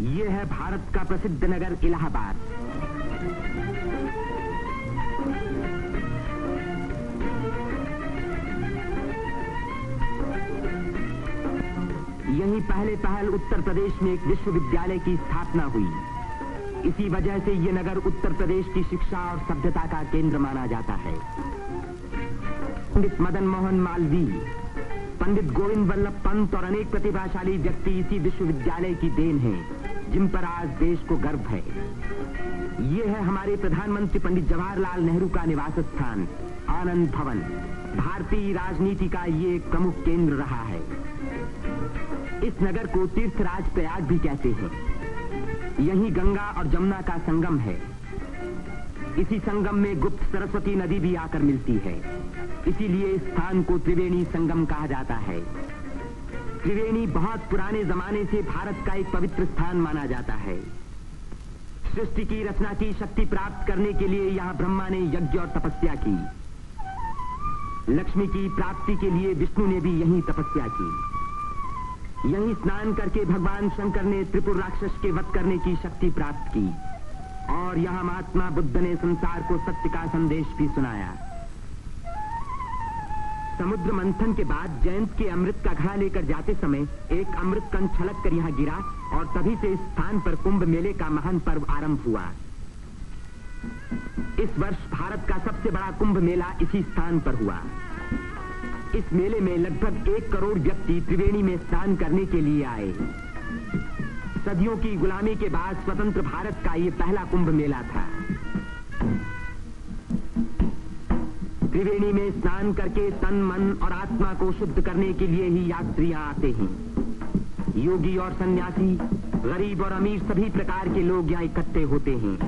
ये है भारत का प्रसिद्ध नगर इलाहाबाद। यहीं पहल उत्तर प्रदेश में एक विश्वविद्यालय की स्थापना हुई। इसी वजह से ये नगर उत्तर प्रदेश की शिक्षा और सभ्यता का केंद्र माना जाता है। पंडित मदन मोहन मालवीय, पंडित गोविंद वल्लभ पंत और अनेक प्रतिभाशाली व्यक्ति इसी विश्वविद्यालय की देन हैं, जिन पर आज देश को गर्व है। ये है हमारे प्रधानमंत्री पंडित जवाहरलाल नेहरू का निवास स्थान, आनंद भवन। भारतीय राजनीति का ये एक प्रमुख केंद्र रहा है। इस नगर को तीर्थराज प्रयाग भी कहते हैं। यहीं गंगा और जमुना का संगम है। इसी संगम में गुप्त सरस्वती नदी भी आकर मिलती है। इसीलिए इस स्थान को त्रिवेणी संगम कहा जाता है। त्रिवेणी बहुत पुराने जमाने से भारत का एक पवित्र स्थान माना जाता है। सृष्टि की रचना की शक्ति प्राप्त करने के लिए यहाँ ब्रह्मा ने यज्ञ और तपस्या की। लक्ष्मी की प्राप्ति के लिए विष्णु ने भी यहीं तपस्या की। यहीं स्नान करके भगवान शंकर ने त्रिपुर राक्षस के वध करने की शक्ति प्राप्त की और यहाँ महात्मा बुद्ध ने संसार को सत्य का संदेश भी सुनाया। समुद्र मंथन के बाद जयंत के अमृत का घड़ा लेकर जाते समय एक अमृत कण छलक कर यहाँ गिरा और तभी से इस स्थान पर कुंभ मेले का महान पर्व आरंभ हुआ। इस वर्ष भारत का सबसे बड़ा कुंभ मेला इसी स्थान पर हुआ। इस मेले में लगभग 1 करोड़ व्यक्ति त्रिवेणी में स्नान करने के लिए आए। सदियों की गुलामी के बाद स्वतंत्र भारत का ये पहला कुंभ मेला था। त्रिवेणी में स्नान करके तन, मन और आत्मा को शुद्ध करने के लिए ही यात्रियां आते हैं। योगी और सन्यासी, गरीब और अमीर सभी प्रकार के लोग यहाँ इकट्ठे होते हैं।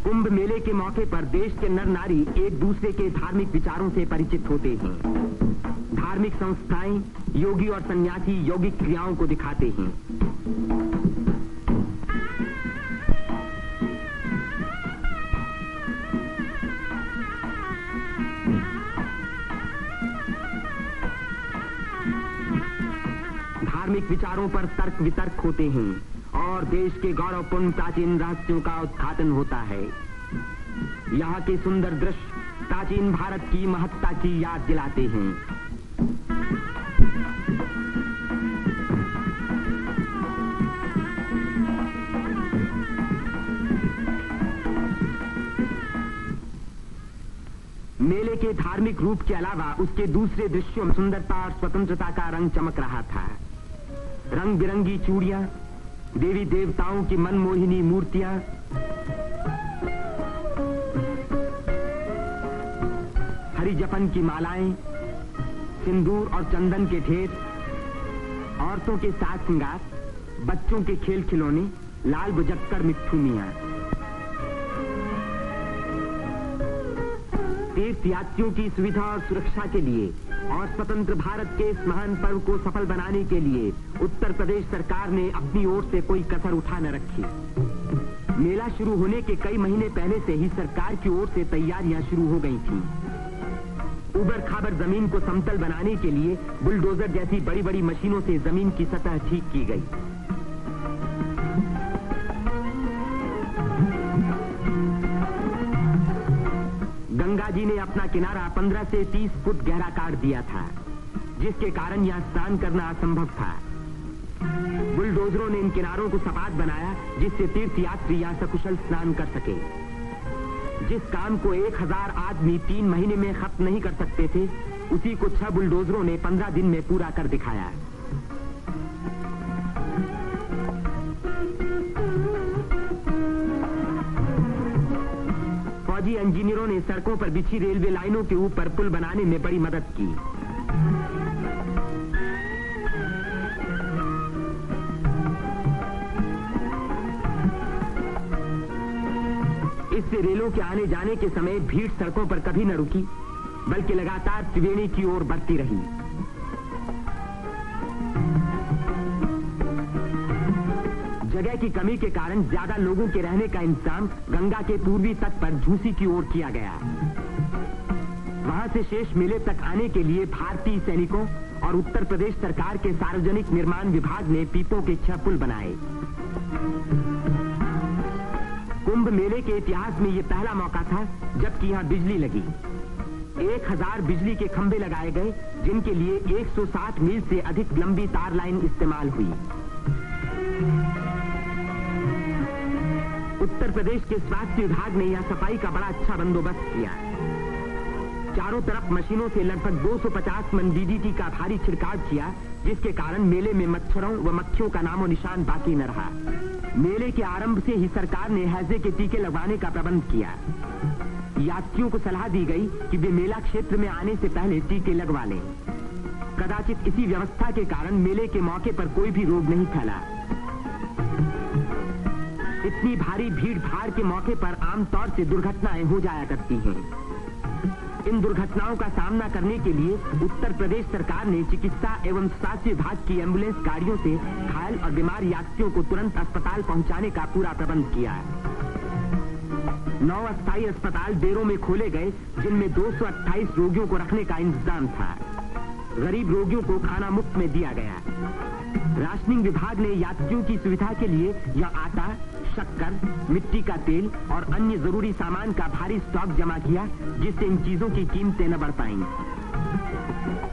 कुंभ मेले के मौके पर देश के नर नारी एक दूसरे के धार्मिक विचारों से परिचित होते हैं। धार्मिक संस्थाएं योगी और सन्यासी यौगिक क्रियाओं को दिखाते हैं। धार्मिक विचारों पर तर्क वितर्क होते हैं और देश के गौरवपूर्ण प्राचीन रहस्यों का उद्घाटन होता है। यहाँ के सुंदर दृश्य प्राचीन भारत की महत्ता की याद दिलाते हैं। मेले के धार्मिक रूप के अलावा उसके दूसरे दृश्यों में सुंदरता और स्वतंत्रता का रंग चमक रहा था। रंग बिरंगी चूड़ियां, देवी देवताओं की मनमोहिनी मूर्तियां, हरी जपन की मालाएं, सिंदूर और चंदन के ढेर, औरतों के साज श्रृंगार, बच्चों के खेल खिलौने, लाल बुझक्कर मिट्ठू मियां। तीर्थयात्रियों की सुविधा और सुरक्षा के लिए और स्वतंत्र भारत के इस महान पर्व को सफल बनाने के लिए उत्तर प्रदेश सरकार ने अपनी ओर से कोई कसर उठा न रखी। मेला शुरू होने के कई महीने पहले से ही सरकार की ओर से तैयारियां शुरू हो गई थीं। उबड़ खाबड़ जमीन को समतल बनाने के लिए बुलडोजर जैसी बड़ी बड़ी मशीनों से जमीन की सतह ठीक की गई। गंगा जी ने अपना किनारा 15 से 30 फुट गहरा काट दिया था, जिसके कारण यहाँ स्नान करना असंभव था। बुलडोजरों ने इन किनारों को सपाट बनाया, जिससे तीर्थयात्री यहाँ सकुशल स्नान कर सके। जिस काम को 1000 आदमी 3 महीने में खत्म नहीं कर सकते थे, उसी को 6 बुलडोजरों ने 15 दिन में पूरा कर दिखाया। फौजी इंजीनियरों ने सड़कों पर बिछी रेलवे लाइनों के ऊपर पुल बनाने में बड़ी मदद की। इससे रेलों के आने जाने के समय भीड़ सड़कों पर कभी न रुकी, बल्कि लगातार त्रिवेणी की ओर बढ़ती रही। जगह की कमी के कारण ज्यादा लोगों के रहने का इंतजाम गंगा के पूर्वी तट पर झूसी की ओर किया गया। वहां से शेष मेले तक आने के लिए भारतीय सैनिकों और उत्तर प्रदेश सरकार के सार्वजनिक निर्माण विभाग ने पीपों के 6 पुल बनाए। कुंभ मेले के इतिहास में यह पहला मौका था जबकि यहां बिजली लगी। 1000 बिजली के खंभे लगाए गए, जिनके लिए 160 मील से अधिक लंबी तार लाइन इस्तेमाल हुई। उत्तर प्रदेश के स्वास्थ्य विभाग ने यहां सफाई का बड़ा अच्छा बंदोबस्त किया। चारों तरफ मशीनों से लगभग 250 मन डीडीटी का भारी छिड़काव किया, जिसके कारण मेले में मच्छरों व मक्खियों का नामो निशान बाकी न रहा। मेले के आरंभ से ही सरकार ने हैजे के टीके लगवाने का प्रबंध किया। यात्रियों को सलाह दी गई कि वे मेला क्षेत्र में आने से पहले टीके लगवा लें। कदाचित इसी व्यवस्था के कारण मेले के मौके पर कोई भी रोग नहीं फैला। इतनी भारी भीड़ भाड़ के मौके पर आमतौर से दुर्घटनाएं हो जाया करती हैं। इन दुर्घटनाओं का सामना करने के लिए उत्तर प्रदेश सरकार ने चिकित्सा एवं स्वास्थ्य विभाग की एम्बुलेंस गाड़ियों से घायल और बीमार यात्रियों को तुरंत अस्पताल पहुंचाने का पूरा प्रबंध किया। 9 अस्थायी अस्पताल डेरों में खोले गए, जिनमें 228 रोगियों को रखने का इंतजाम था। गरीब रोगियों को खाना मुफ्त में दिया गया। राशनिंग विभाग ने यात्रियों की सुविधा के लिए यह आटा, शक्कर, मिट्टी का तेल और अन्य जरूरी सामान का भारी स्टॉक जमा किया, जिससे इन चीजों की कीमतें न बढ़ पाईं।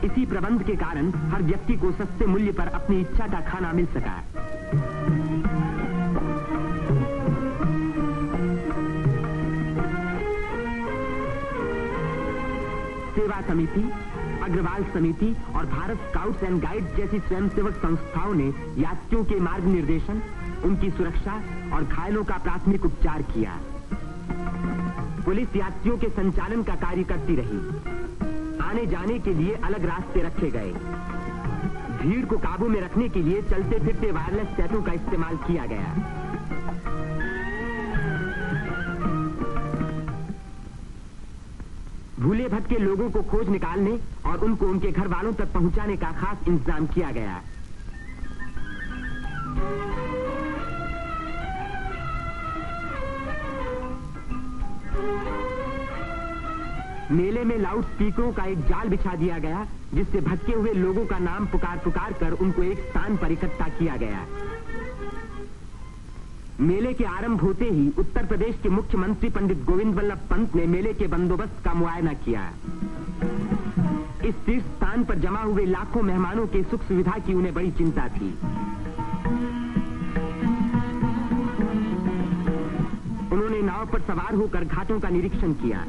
इसी प्रबंध के कारण हर व्यक्ति को सस्ते मूल्य पर अपनी इच्छा का खाना मिल सका। सेवा समिति, अग्रवाल समिति और भारत स्काउट्स एंड गाइड्स जैसी स्वयंसेवक संस्थाओं ने यात्रियों के मार्ग निर्देशन, उनकी सुरक्षा और घायलों का प्राथमिक उपचार किया। पुलिस यात्रियों के संचालन का कार्य करती रही। आने जाने के लिए अलग रास्ते रखे गए। भीड़ को काबू में रखने के लिए चलते फिरते वायरलेस सेतु का इस्तेमाल किया गया। भूले भटके लोगों को खोज निकालने और उनको उनके घर वालों तक पहुंचाने का खास इंतजाम किया गया। मेले में लाउड स्पीकरों का एक जाल बिछा दिया गया, जिससे भटके हुए लोगों का नाम पुकार पुकार कर उनको एक स्थान पर इकट्ठा किया गया। मेले के आरंभ होते ही उत्तर प्रदेश के मुख्यमंत्री पंडित गोविंद वल्लभ पंत ने मेले के बंदोबस्त का मुआयना किया। इस तीर्थ स्थान पर जमा हुए लाखों मेहमानों के सुख सुविधा की उन्हें बड़ी चिंता थी। उन्होंने नाव पर सवार होकर घाटों का निरीक्षण किया।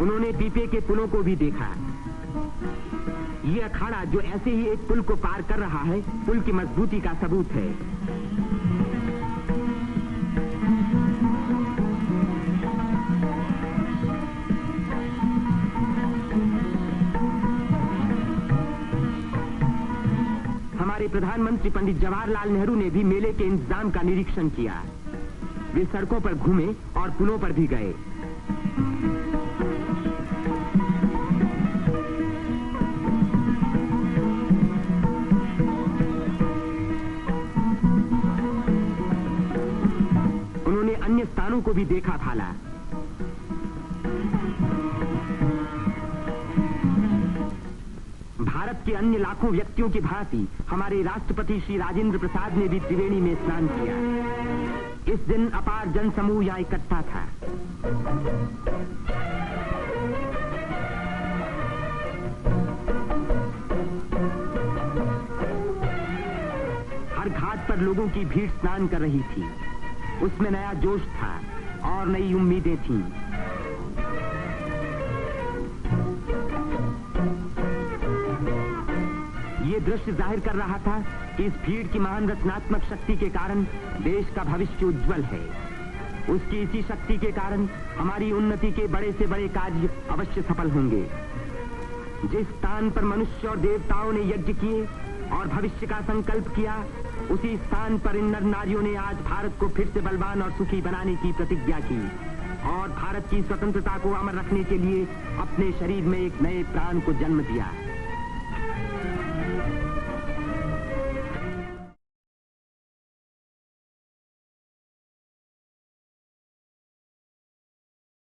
उन्होंने पीपे के पुलों को भी देखा। ये अखाड़ा जो ऐसे ही एक पुल को पार कर रहा है, पुल की मजबूती का सबूत है। हमारे प्रधानमंत्री पंडित जवाहरलाल नेहरू ने भी मेले के इंतजाम का निरीक्षण किया। वे सड़कों पर घूमे और पुलों पर भी गए। उन्होंने अन्य स्थानों को भी देखा भाला। भारत के अन्य लाखों व्यक्तियों की भांति हमारे राष्ट्रपति श्री राजेंद्र प्रसाद ने भी त्रिवेणी में स्नान किया। इस दिन अपार जनसमूह यहां इकट्ठा था। हर घाट पर लोगों की भीड़ स्नान कर रही थी। उसमें नया जोश था और नई उम्मीदें थीं। ये दृश्य जाहिर कर रहा था कि इस भीड़ की महान रचनात्मक शक्ति के कारण देश का भविष्य उज्जवल है। उसकी इसी शक्ति के कारण हमारी उन्नति के बड़े से बड़े कार्य अवश्य सफल होंगे। जिस स्थान पर मनुष्य और देवताओं ने यज्ञ किए और भविष्य का संकल्प किया, उसी स्थान पर इन नर नारियों ने आज भारत को फिर से बलवान और सुखी बनाने की प्रतिज्ञा की और भारत की स्वतंत्रता को अमर रखने के लिए अपने शरीर में एक नए प्राण को जन्म दिया।